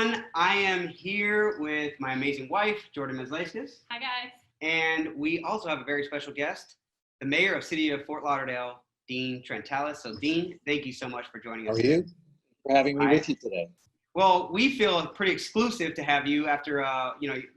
everyone. I am here with my amazing wife, Jordan Miezlaiskis. Hi, guys. And we also have a very special guest, the mayor of City of Fort Lauderdale, Dean Trantalis. So, Dean, thank you so much for joining us. How are you? For having me with you today. Well, we feel pretty exclusive to have you after a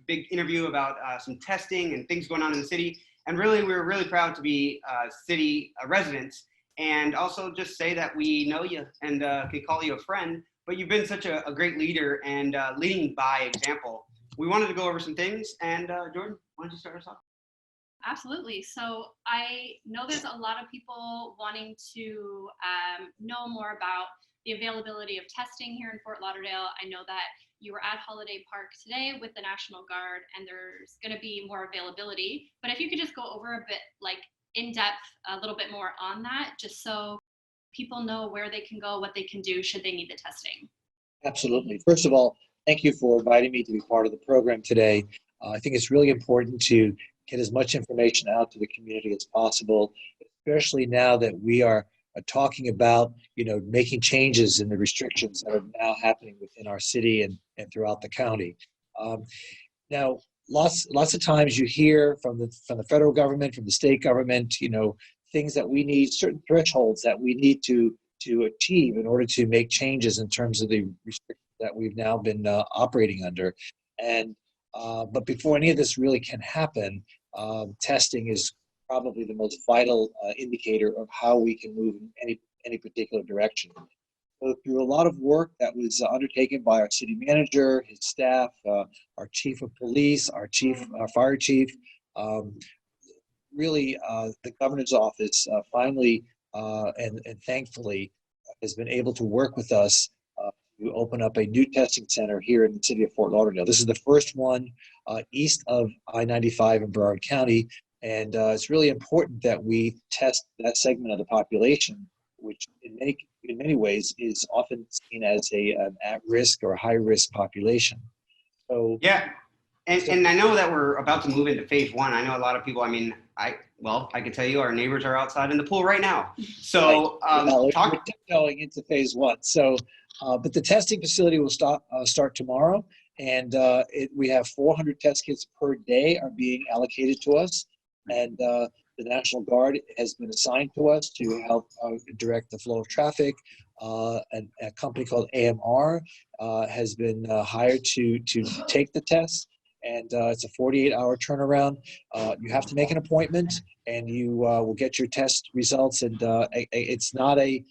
big interview about some testing and things going on in the city. And really, we're really proud to be city residents, and also just say that we know you and can call you a friend. But you've been such a great leader and leading by example. We wanted to go over some things. And Jordan, why don't you start us off? Absolutely. So I know there's a lot of people wanting to know more about the availability of testing here in Fort Lauderdale. I know that you were at Holiday Park today with the National Guard, and there's going to be more availability. But if you could just go over a bit, like in depth, a little bit more on that, just so people know where they can go, what they can do should they need the testing. Absolutely. First of all, thank you for inviting me to be part of the program today. I think it's really important to get as much information out to the community as possible, especially now that we are talking about, making changes in the restrictions that are now happening within our city and throughout the county. Now, lots of times you hear from the federal government, from the state government, things that we need, certain thresholds that we need to achieve in order to make changes in terms of the restrictions that we've now been operating under. And but before any of this really can happen, testing is probably the most vital indicator of how we can move in any particular direction. So through a lot of work that was undertaken by our city manager, his staff, our chief of police, our fire chief, really the governor's office finally and thankfully has been able to work with us to open up a new testing center here in the city of Fort Lauderdale. This is the first one east of I-95 in Broward County, and it's really important that we test that segment of the population, which in many ways is often seen as an at-risk or high-risk population. So yeah. And I know that we're about to move into phase one. I know a lot of people, I can tell you our neighbors are outside in the pool right now. So we're going into phase one. So, but the testing facility will start tomorrow, and we have 400 test kits per day are being allocated to us, and the National Guard has been assigned to us to help direct the flow of traffic. And a company called AMR has been hired to take the tests. And it's a 48-hour turnaround. You have to make an appointment, and you will get your test results. And it's not a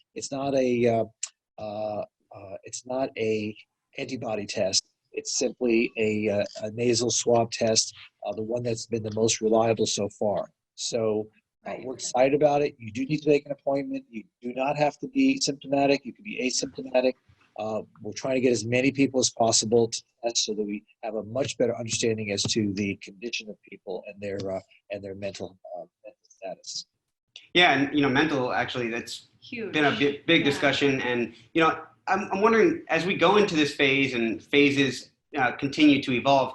antibody test. It's simply a nasal swab test, the one that's been the most reliable so far. So we're excited about it. You do need to make an appointment. You do not have to be symptomatic. You can be asymptomatic. We're trying to get as many people as possible to test so that we have a much better understanding as to the condition of people and their mental status. Yeah, and mental, actually, that's huge. Been a big discussion. And I'm wondering, as we go into this phase and phases continue to evolve,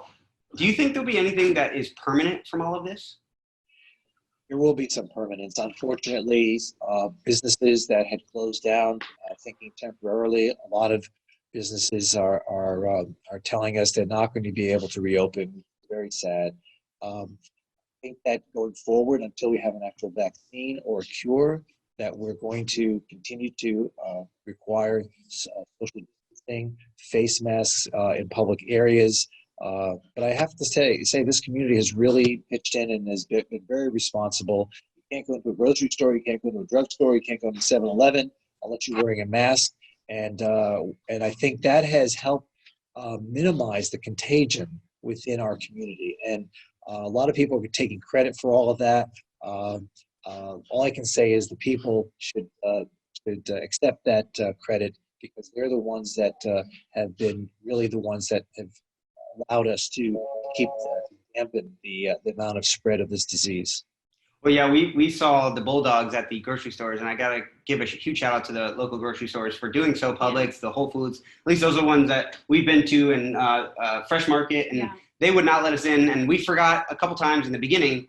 do you think there'll be anything that is permanent from all of this? There will be some permanence. Unfortunately, businesses that had closed down, thinking temporarily, a lot of businesses are telling us they're not going to be able to reopen. Very sad. I think that going forward, until we have an actual vaccine or a cure, that we're going to continue to require social distancing, face masks in public areas. But I have to say this community has really pitched in and has been very responsible. You can't go into a grocery store, you can't go into a drugstore, you can't go into 7-Eleven unless you're wearing a mask. And I think that has helped minimize the contagion within our community. And a lot of people are taking credit for all of that. All I can say is the people should accept that credit, because they're the ones that have been really the ones that have allowed us to keep dampen the amount of spread of this disease. Well, yeah, we saw the bulldogs at the grocery stores, and I got to give a huge shout out to the local grocery stores for doing so. Publix, the Whole Foods, at least those are the ones that we've been to, and Fresh Market, and they would not let us in. And we forgot a couple times in the beginning,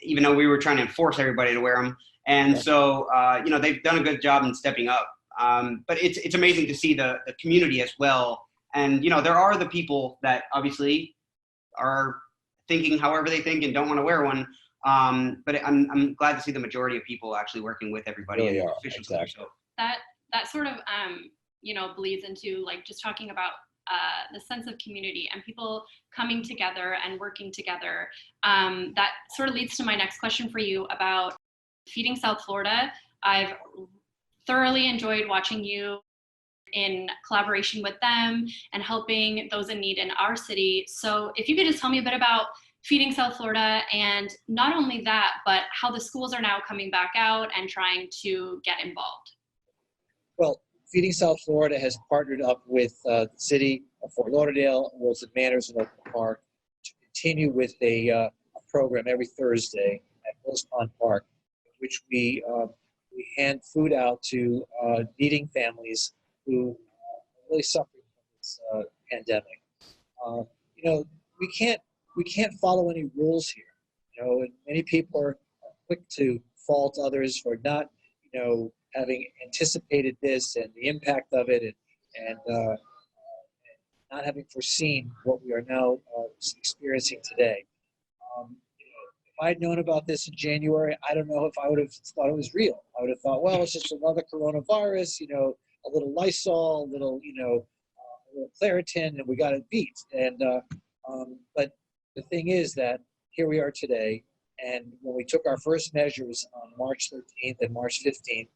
even though we were trying to enforce everybody to wear them. And so, they've done a good job in stepping up. But it's amazing to see the community as well And, you know, there are the people that obviously are thinking however they think and don't want to wear one. But I'm glad to see the majority of people actually working with everybody Really and are, officials. exactly. So That sort of you know, bleeds into like just talking about the sense of community and people coming together and working together. That sort of leads to my next question for you about Feeding South Florida. I've thoroughly enjoyed watching you in collaboration with them and helping those in need in our city. So if you could just tell me a bit about Feeding South Florida, and not only that, but how the schools are now coming back out and trying to get involved. Well, Feeding South Florida has partnered up with the City of Fort Lauderdale, Wilson Manors, and Oakland Park to continue with a program every Thursday at Wilson Pond Park, in which we hand food out to needing families who are really suffering from this pandemic. You know, we can't follow any rules here. You know, and many people are quick to fault others for not, you know, having anticipated this and the impact of it, and not having foreseen what we are now experiencing today. If I'd known about this in January, I don't know if I would have thought it was real. I would have thought, well, it's just another coronavirus, you know, a little Lysol, a little, you know, a little Claritin, and we got it beat. And but the thing is that here we are today, and when we took our first measures on March 13th and March 15th,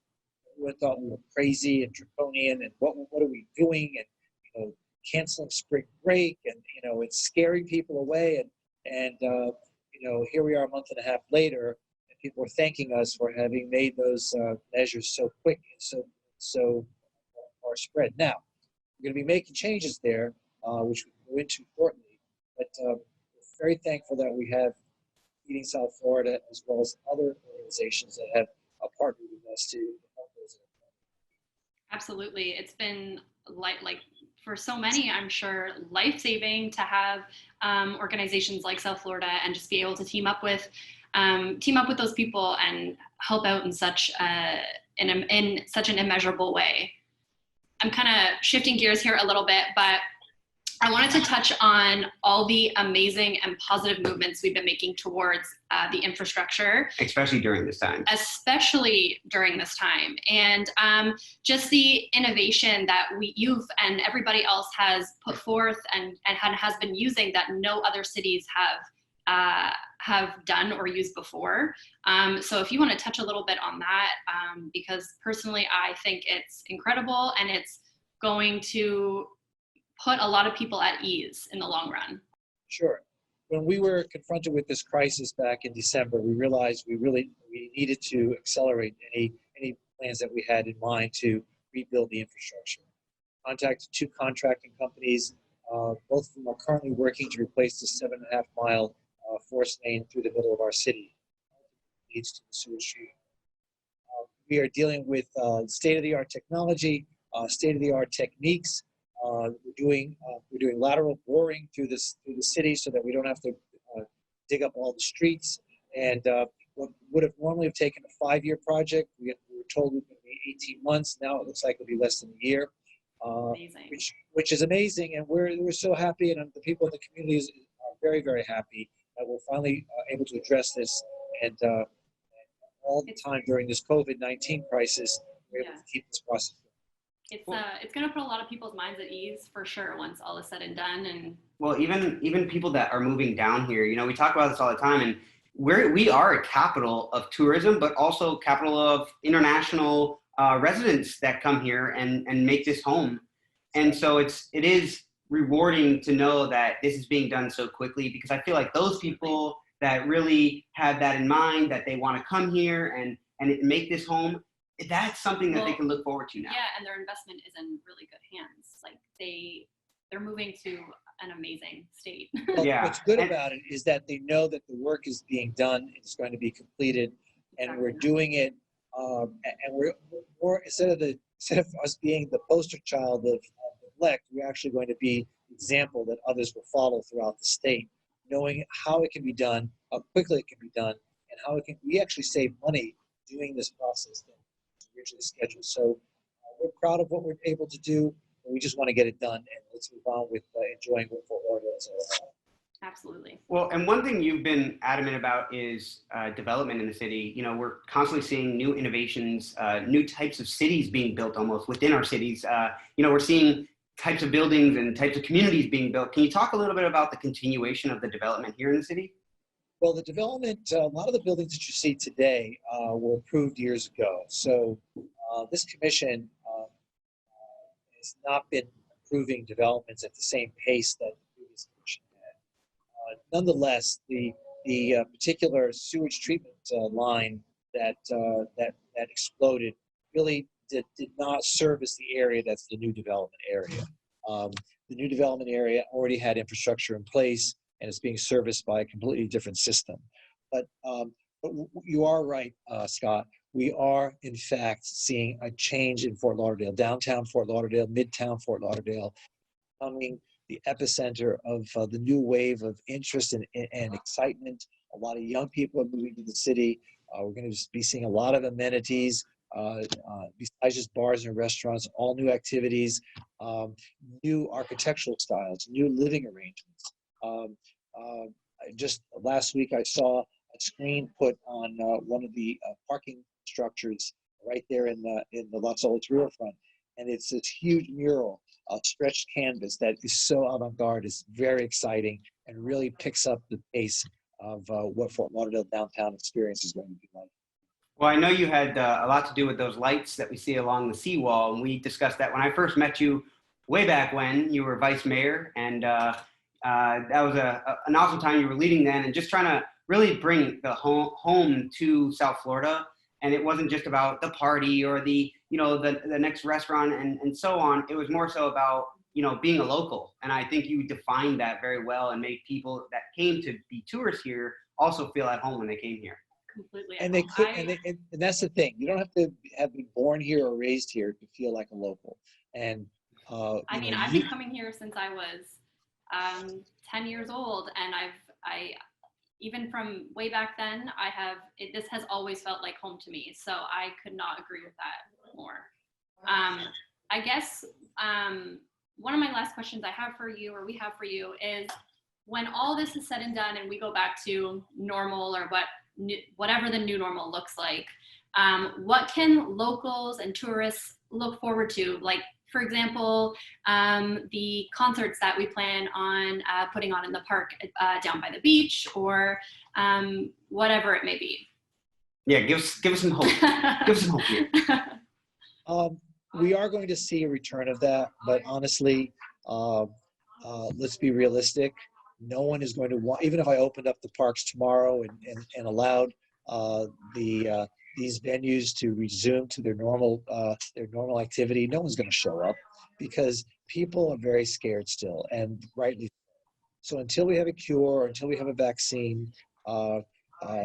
everyone thought we were crazy and draconian, and what are we doing? And, you know, canceling spring break, and, you know, it's scaring people away. And you know, here we are a month and a half later, and people are thanking us for having made those measures so quick and so far spread. Now, we're going to be making changes there, which we'll go into shortly. But we're very thankful that we have Feeding South Florida, as well as other organizations that have partnered with us to help those. Absolutely. It's been like for so many, I'm sure, life-saving to have organizations like South Florida and just be able to team up with those people and help out in such in such an immeasurable way. I'm kind of shifting gears here a little bit, but I wanted to touch on all the amazing and positive movements we've been making towards the infrastructure. especially during this time. And just the innovation that you've and everybody else has put forth and has been using that no other cities have done or used before. So if you want to touch a little bit on that, because personally I think it's incredible and it's going to put a lot of people at ease in the long run. Sure. When we were confronted with this crisis back in December, we realized we needed to accelerate any plans that we had in mind to rebuild the infrastructure. Contacted 2 contracting companies, both of them are currently working to replace the 7.5 mile force main through the middle of our city. Leads to the sewer street. We are dealing with state-of-the-art technology, state-of-the-art techniques. We're doing lateral boring through the city so that we don't have to dig up all the streets. And what would have normally taken a 5-year project, we were told it would be 18 months. Now it looks like it'll be less than a year, which is amazing. And we're so happy, and the people in the communities are very, very happy that we're finally able to address this. And all the time during this COVID-19 crisis, we're able to keep this process going. It's going to put a lot of people's minds at ease for sure once all is said and done. And well, even people that are moving down here, you know, we talk about this all the time, and we are a capital of tourism, but also capital of international residents that come here and make this home. And so it is rewarding to know that this is being done so quickly, because I feel like those people that really have that in mind, that they want to come here and make this home, that's something that they can look forward to now. Yeah, and their investment is in really good hands. Like they're moving to an amazing state. Well, yeah. What's good about it is that they know that the work is being done, it's going to be completed, and we're doing it. And we're more instead of us being the poster child of neglect, we're actually going to be the example that others will follow throughout the state, knowing how it can be done, how quickly it can be done, and how we actually save money doing this process than originally scheduled. So we're proud of what we're able to do. We just want to get it done, and let's move on with enjoying what Fort Lauderdale is all about. Absolutely. Well, and one thing you've been adamant about is development in the city. You know, we're constantly seeing new innovations, new types of cities being built almost within our cities. You know, we're seeing types of buildings and types of communities being built. Can you talk a little bit about the continuation of the development here in the city? Well, the development, a lot of the buildings that you see today were approved years ago. So this commission has not been approving developments at the same pace that the previous commission had. Nonetheless, the particular sewage treatment line that exploded really did not service the area that's the new development area. The new development area already had infrastructure in place, and it's being serviced by a completely different system. But you are right, Scott. We are, in fact, seeing a change in Fort Lauderdale, downtown Fort Lauderdale, midtown Fort Lauderdale, becoming the epicenter of the new wave of interest and excitement. A lot of young people are moving to the city. We're going to be seeing a lot of amenities, besides just bars and restaurants, all new activities, new architectural styles, new living arrangements. Just last week, I saw a screen put on one of the parking structures right there in the Los Olas riverfront, and it's this huge mural, stretched canvas that is so avant-garde. It's very exciting and really picks up the pace of what Fort Lauderdale downtown experience is going to be like. Well, I know you had a lot to do with those lights that we see along the seawall, and we discussed that when I first met you way back when you were vice mayor, and that was an awesome time you were leading then, and just trying to really bring the home to South Florida. And it wasn't just about the party or the next restaurant and so on. It was more so about being a local, and I think you defined that very well and made people that came to be tourists here also feel at home when they came here. Completely. And they could, and that's the thing. You don't have to have been born here or raised here to feel like a local. And I mean, I've been coming here since I was 10 years old, and I even from way back then, this has always felt like home to me. So I could not agree with that more. I guess one of my last questions I have for you, or we have for you, is when all this is said and done and we go back to normal, or whatever the new normal looks like, what can locals and tourists look forward to? Like, for example, the concerts that we plan on putting on in the park down by the beach, or whatever it may be. Yeah, give us some hope. Give us some hope here. We are going to see a return of that, but honestly, let's be realistic. No one is going to want, even if I opened up the parks tomorrow and allowed these venues to resume to their normal activity, no one's going to show up because people are very scared still, and rightly so. Until we have a cure, or until we have a vaccine,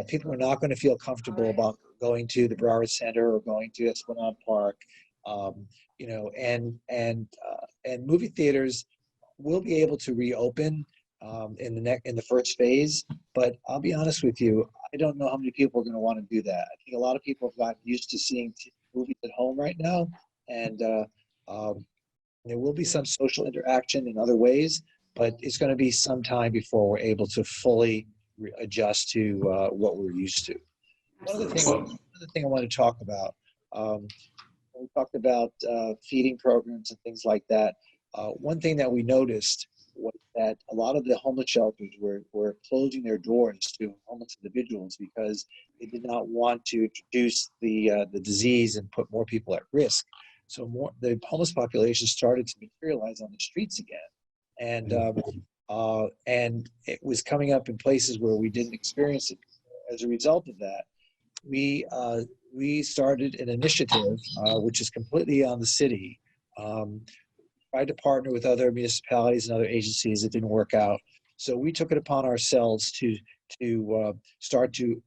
people are not going to feel comfortable about going to the Broward Center or going to Esplanade Park, and movie theaters will be able to reopen in the first phase. But I'll be honest with you, I don't know how many people are going to want to do that. I think a lot of people have gotten used to seeing movies at home right now, and there will be some social interaction in other ways, but it's going to be some time before we're able to fully adjust to what we're used to. Another thing I want to talk about, we talked about feeding programs and things like that. One thing that we noticed was that a lot of the homeless shelters were closing their doors to homeless individuals because they did not want to introduce the disease and put more people at risk. So the homeless population started to materialize on the streets again, and it was coming up in places where we didn't experience it. As a result of that, we started an initiative which is completely on the city. Tried to partner with other municipalities and other agencies. It didn't work out. So we took it upon ourselves to start to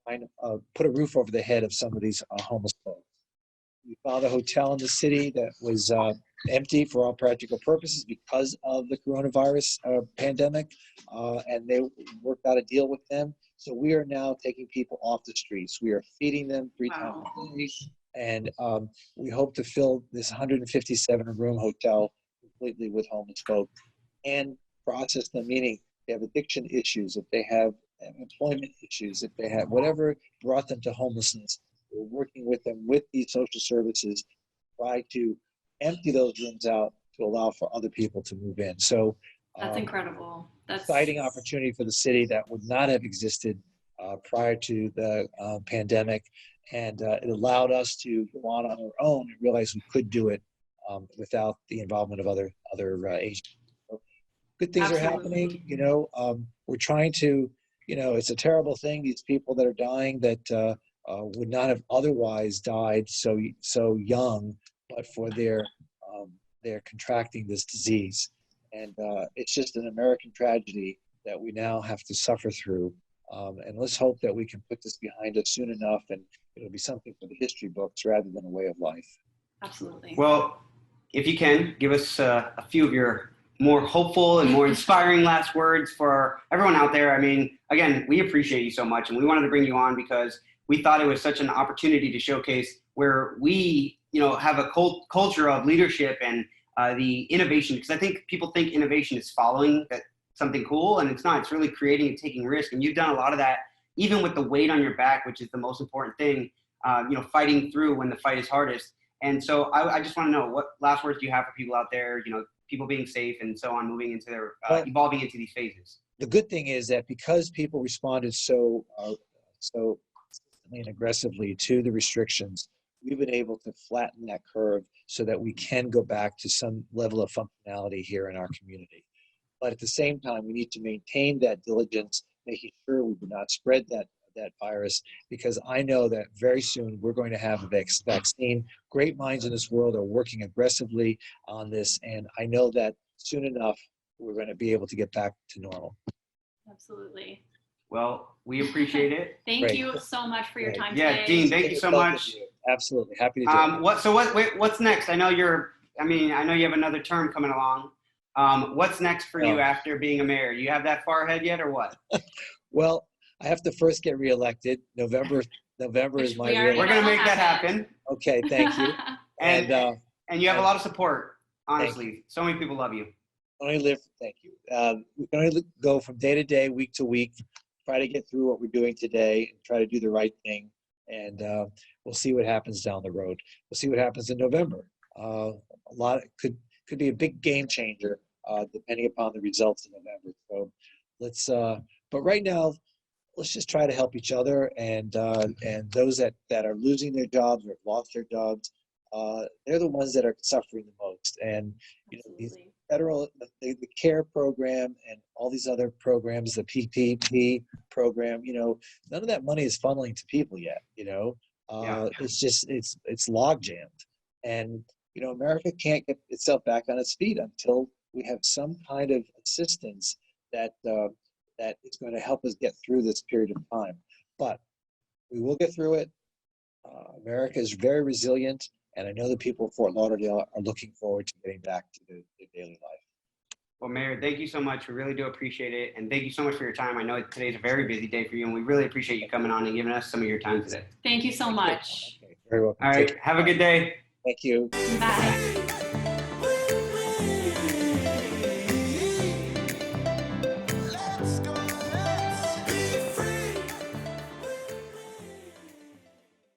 put a roof over the head of some of these homeless folks. We found a hotel in the city that was empty for all practical purposes because of the coronavirus pandemic, and they worked out a deal with them. So we are now taking people off the streets. We are feeding them 3 times a day. And we hope to fill this 157-room hotel completely with homeless folk and process them, meaning they have addiction issues, if they have employment issues, if they have whatever brought them to homelessness. We're working with them with these social services, try to empty those rooms out to allow for other people to move in. So that's incredible. That's exciting opportunity for the city that would not have existed prior to the pandemic. And it allowed us to go on our own and realize we could do it without the involvement of other agents. So good things Absolutely. are happening. We're trying to, it's a terrible thing. These people that are dying that would not have otherwise died so young, but for their contracting this disease. And it's just an American tragedy that we now have to suffer through. And let's hope that we can put this behind us soon enough and it'll be something for the history books rather than a way of life. Absolutely. Well, if you can, give us a few of your more hopeful and more inspiring last words for everyone out there. I mean, again, we appreciate you so much, and we wanted to bring you on because we thought it was such an opportunity to showcase where we, have a culture of leadership and the innovation. Because I think people think innovation is following something cool, and it's not. It's really creating and taking risk. And you've done a lot of that, even with the weight on your back, which is the most important thing. Fighting through when the fight is hardest. And so I just want to know, what last words do you have for people out there, people being safe and so on, moving into their, evolving into these phases? The good thing is that because people responded so consistently and aggressively to the restrictions, we've been able to flatten that curve so that we can go back to some level of functionality here in our community. But at the same time, we need to maintain that diligence, making sure we do not spread that virus, because I know that very soon we're going to have a vaccine. Great minds in this world are working aggressively on this, and I know that soon enough we're going to be able to get back to normal. Absolutely. Well, we appreciate it. Thank you so much for your time Yeah, today. Dean, thank you so much. Absolutely, happy to do it. What's next? I know you have another term coming along. What's next for you after being a mayor? You have that far ahead yet, or what? Well, I have to first get reelected. November is my reelection. We're going to make that happen. Okay, thank you. and you have a lot of support, honestly. So many people love you. Thank you. We can only go from day to day, week to week, try to get through what we're doing today and try to do the right thing. And we'll see what happens down the road. We'll see what happens in November. A lot could be a big game changer depending upon the results in November. So let's, but right now, let's just try to help each other, and those that are losing their jobs or have lost their jobs, they're the ones that are suffering the most. And these federal, the CARE program and all these other programs, the PPP program, none of that money is funneling to people yet. It's just it's log jammed, and America can't get itself back on its feet until we have some kind of assistance that is going to help us get through this period of time. But we will get through it. America is very resilient, and I know the people of Fort Lauderdale are looking forward to getting back to their daily life. Well, Mayor, thank you so much. We really do appreciate it, and thank you so much for your time. I know today's a very busy day for you, and we really appreciate you coming on and giving us some of your time today. Thank you so much. Okay, very welcome. All right, have a good day. Thank you. Bye.